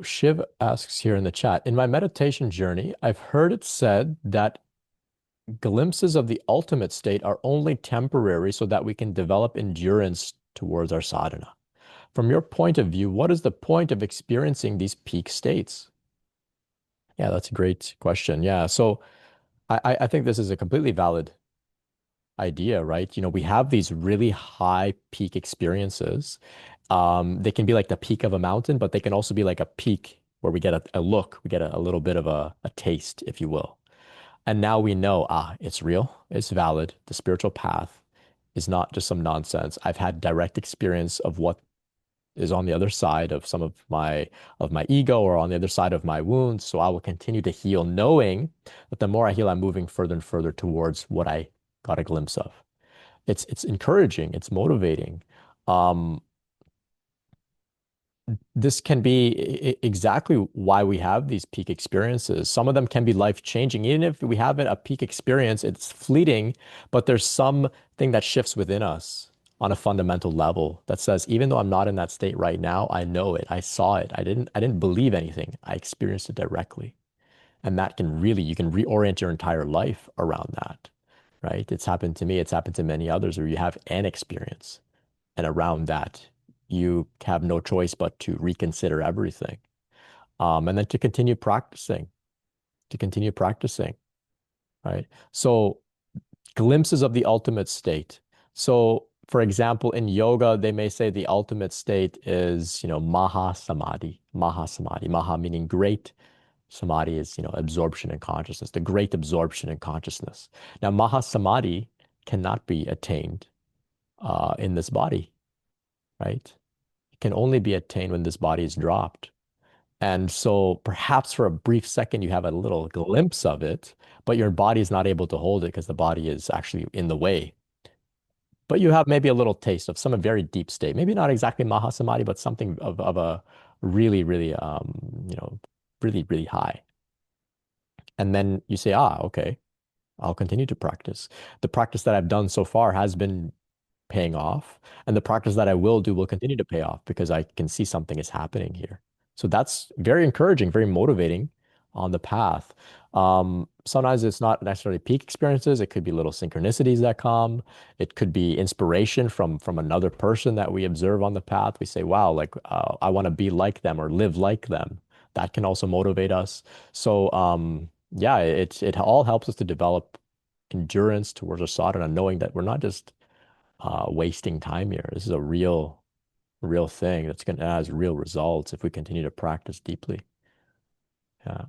So Shiv asks here in the chat, in my meditation journey, I've heard it said that glimpses of the ultimate state are only temporary so that we can develop endurance towards our sadhana. From your point of view, what is the point of experiencing these peak states? Yeah, that's a great question. Yeah. So I think this is a completely valid idea, right? We have these really high peak experiences. They can be like the peak of a mountain, but they can also be like a peak where we get a look, we get a little bit of a taste, if you will. And now we know, it's real, it's valid. The spiritual path is not just some nonsense. I've had direct experience of what is on the other side of some of my ego or on the other side of my wounds. So I will continue to heal, knowing that the more I heal, I'm moving further and further towards what I got a glimpse of. It's encouraging, it's motivating. Um, this can be exactly why we have these peak experiences. Some of them can be life-changing. Even if we have a peak experience, it's fleeting, but there's something that shifts within us on a fundamental level that says, even though I'm not in that state right now, I know it. I saw it. I didn't believe anything. I experienced it directly. And that can really, you can reorient your entire life around that, right? It's happened to me. It's happened to many others where you have an experience. And around that, you have no choice but to reconsider everything. And then to continue practicing, right? So glimpses of the ultimate state. So, for example, in yoga, they may say the ultimate state is, maha samadhi, maha samadhi, maha meaning great. Samadhi is, absorption in consciousness, the great absorption in consciousness. Now, maha samadhi cannot be attained in this body, right? Can only be attained when this body is dropped. And so perhaps for a brief second, you have a little glimpse of it, but your body is not able to hold it because the body is actually in the way. But you have maybe a little taste of some very deep state, maybe not exactly Mahasamadhi, but something of a really, really, really, really high. And then you say, okay, I'll continue to practice. The practice that I've done so far has been paying off. And the practice that I will do will continue to pay off because I can see something is happening here. So that's very encouraging, very motivating on the path. Sometimes it's not necessarily peak experiences. It could be little synchronicities that come. It could be inspiration from another person that we observe on the path. We say, wow, like I want to be like them or live like them. That can also motivate us. So yeah, it all helps us to develop endurance towards our sadhana, knowing that we're not just wasting time here. This is a real thing that's going to has real results if we continue to practice deeply. Yeah.